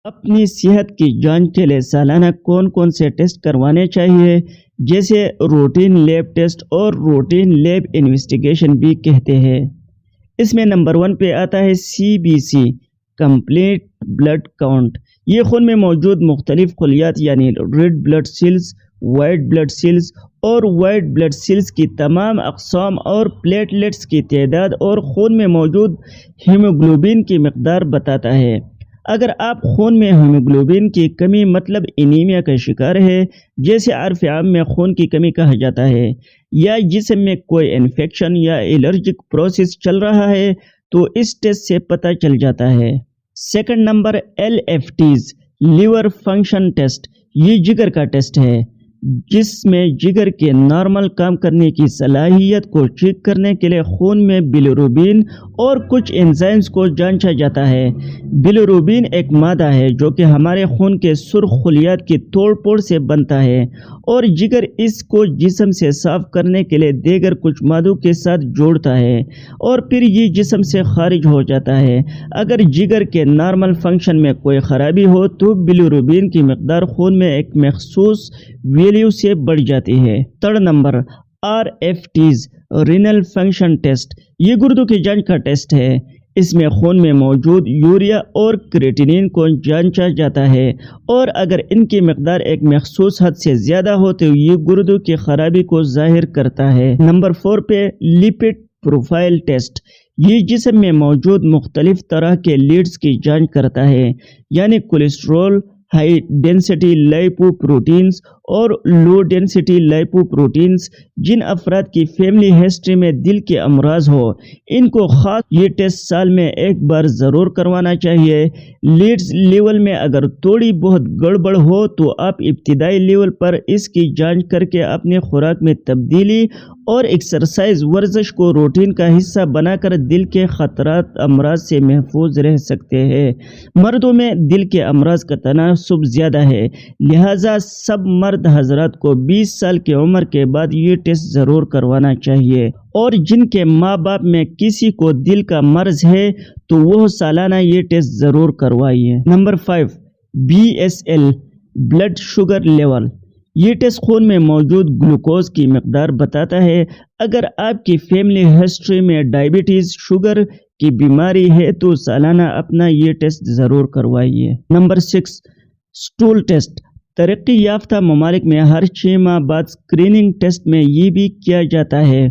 اپنی صحت کی جانچ کے لیے سالانہ کون کون سے ٹیسٹ کروانے چاہیے، جیسے روٹین لیب ٹیسٹ اور روٹین لیب انویسٹیگیشن بھی کہتے ہیں۔ اس میں نمبر 1 پہ آتا ہے CBC کمپلیٹ بلڈ کاؤنٹ۔ یہ خون میں موجود مختلف خلیات یعنی red blood cells, white blood cells اور وائٹ بلڈ سیلز کی تمام اقسام اور پلیٹلیٹس کی تعداد اور خون میں موجود ہیموگلوبن کی مقدار بتاتا ہے۔ اگر آپ خون میں ہیموگلوبن کی کمی مطلب انیمیا کا شکار ہے، جیسے عرف عام میں خون کی کمی کہا جاتا ہے، یا جسم میں کوئی انفیکشن یا الرجک پروسیس چل رہا ہے تو اس ٹیسٹ سے پتہ چل جاتا ہے۔ Second number LFTs liver function test. یہ جگر کا ٹیسٹ ہے جس میں جگر کے نارمل کام کرنے کی صلاحیت کو چیک کرنے کے لیے خون میں بلیروبین اور کچھ انزائمز کو جانچا جاتا ہے۔ بلیروبین ایک مادہ ہے جو کہ ہمارے خون کے سرخ خلیات کی توڑ پھوڑ سے بنتا ہے اور جگر اس کو جسم سے صاف کرنے کے لیے دیگر کچھ مادوں کے ساتھ جوڑتا ہے اور پھر یہ جسم سے خارج ہو جاتا ہے۔ اگر جگر کے نارمل فنکشن میں کوئی خرابی ہو تو بلیروبین کی مقدار خون میں ایک مخصوص ویلیو سے بڑھ جاتی ہے۔ Third number RFTs renal function test. یہ گردوں کی جانچ کا ٹیسٹ ہے۔ اس میں خون میں موجود یوریا اور کریٹینین کو جانچا جاتا ہے اور اگر ان کی مقدار ایک مخصوص حد سے زیادہ ہو تو یہ گردوں کی خرابی کو ظاہر کرتا ہے۔ نمبر 4 پہ لپڈ پروفائل ٹیسٹ۔ یہ جسم میں موجود مختلف طرح کے لیپڈز کی جانچ کرتا ہے، یعنی cholesterol, high density lipo proteins اور لو ڈینسٹی لائپو پروٹینز۔ جن افراد کی فیملی ہسٹری میں دل کے امراض ہو ان کو خاص یہ ٹیسٹ سال میں ایک بار ضرور کروانا چاہیے۔ لیڈز لیول میں اگر تھوڑی بہت گڑبڑ ہو تو آپ ابتدائی لیول پر اس کی جانچ کر کے اپنے خوراک میں تبدیلی اور ایکسرسائز ورزش کو روٹین کا حصہ بنا کر دل کے خطرات امراض سے محفوظ رہ سکتے ہیں۔ مردوں میں دل کے امراض کا تناسب زیادہ ہے، لہٰذا سب مرد حضرات کو 20 سال کی عمر کے بعد یہ ٹیسٹ ضرور کروانا چاہیے، اور جن کے ماں باپ میں کسی کو دل کا مرض ہے تو وہ سالانہ یہ ٹیسٹ ضرور کروائیے۔ Number 5 BSL blood sugar level. یہ ٹیسٹ خون میں موجود گلوکوز کی مقدار بتاتا ہے۔ اگر آپ کی فیملی ہسٹری میں ڈائبٹیز شوگر کی بیماری ہے تو سالانہ اپنا یہ ٹیسٹ ضرور کروائیے۔ Number 6 stool test. ترقی یافتہ ممالک میں ہر 6 ماہ بعد اسکریننگ ٹیسٹ میں یہ بھی کیا جاتا ہے۔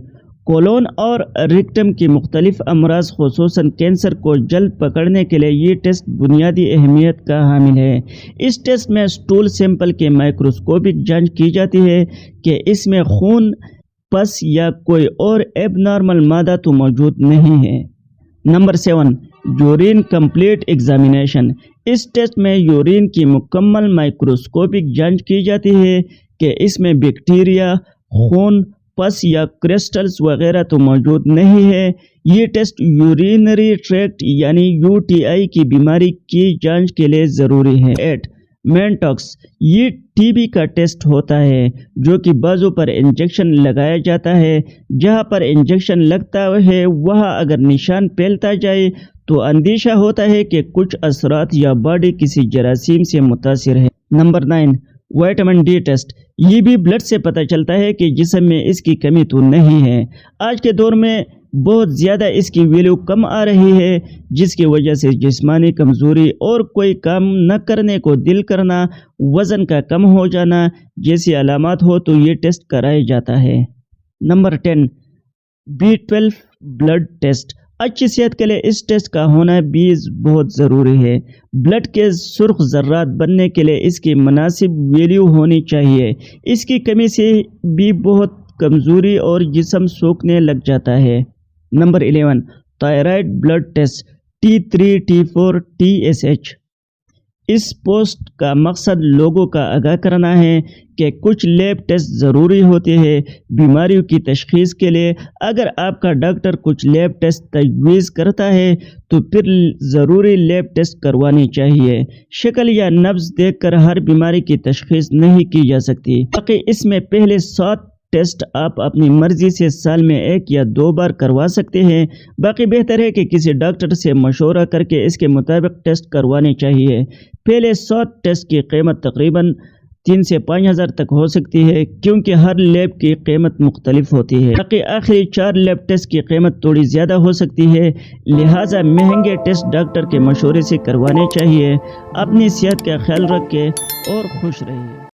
کولون اور ریکٹم کی مختلف امراض خصوصاً کینسر کو جلد پکڑنے کے لیے یہ ٹیسٹ بنیادی اہمیت کا حامل ہے۔ اس ٹیسٹ میں سٹول سیمپل کی مائکروسکوپک جانچ کی جاتی ہے کہ اس میں خون، پس یا کوئی اور ایب نارمل مادہ تو موجود نہیں ہے۔ Number 7 urine complete examination. اس ٹیسٹ میں یورین کی مکمل مائکروسکوپک جانچ کی جاتی ہے کہ اس میں بیکٹیریا، خون، پس یا کرسٹلز وغیرہ تو موجود نہیں ہے۔ یہ ٹیسٹ یورینری ٹریکٹ یعنی UTI کی بیماری کی جانچ کے لیے ضروری ہے۔ 8 مینٹاکس۔ یہ TB کا ٹیسٹ ہوتا ہے جو کہ بازو پر انجیکشن لگایا جاتا ہے۔ جہاں پر انجیکشن لگتا ہے وہاں اگر نشان پھیلتا جائے تو اندیشہ ہوتا ہے کہ کچھ اثرات یا باڈی کسی جراثیم سے متاثر ہے۔ Number 9 vitamin D test. یہ بھی بلڈ سے پتہ چلتا ہے کہ جسم میں اس کی کمی تو نہیں ہے۔ آج کے دور میں بہت زیادہ اس کی ویلیو کم آ رہی ہے، جس کی وجہ سے جسمانی کمزوری اور کوئی کام نہ کرنے کو دل کرنا، وزن کا کم ہو جانا جیسی علامات ہو تو یہ ٹیسٹ کرایا جاتا ہے۔ Number 10 B12 blood test. اچھی صحت کے لیے اس ٹیسٹ کا ہونا بھی بہت ضروری ہے۔ بلڈ کے سرخ ذرات بننے کے لیے اس کی مناسب ویلیو ہونی چاہیے۔ اس کی کمی سے بھی بہت کمزوری اور جسم سوکھنے لگ جاتا ہے۔ Number 11 thyroid blood test T3 T4 TSH۔ اس پوسٹ کا مقصد لوگوں کا آگاہ کرنا ہے کہ کچھ لیب ٹیسٹ ضروری ہوتے ہیں بیماریوں کی تشخیص کے لیے۔ اگر آپ کا ڈاکٹر کچھ لیب ٹیسٹ تجویز کرتا ہے تو پھر ضروری لیب ٹیسٹ کروانی چاہیے۔ شکل یا نبض دیکھ کر ہر بیماری کی تشخیص نہیں کی جا سکتی، باقی اس میں پہلے 7 ٹیسٹ آپ اپنی مرضی سے سال میں 1 یا 2 بار کروا سکتے ہیں، باقی بہتر ہے کہ کسی ڈاکٹر سے مشورہ کر کے اس کے مطابق ٹیسٹ کروانے چاہیے۔ پہلے 7 ٹیسٹ کی قیمت تقریباً 3 سے 5 ہزار تک ہو سکتی ہے، کیونکہ ہر لیب کی قیمت مختلف ہوتی ہے۔ باقی آخری 4 لیب ٹیسٹ کی قیمت تھوڑی زیادہ ہو سکتی ہے، لہٰذا مہنگے ٹیسٹ ڈاکٹر کے مشورے سے کروانے چاہیے۔ اپنی صحت کا خیال رکھیں اور خوش رہیے۔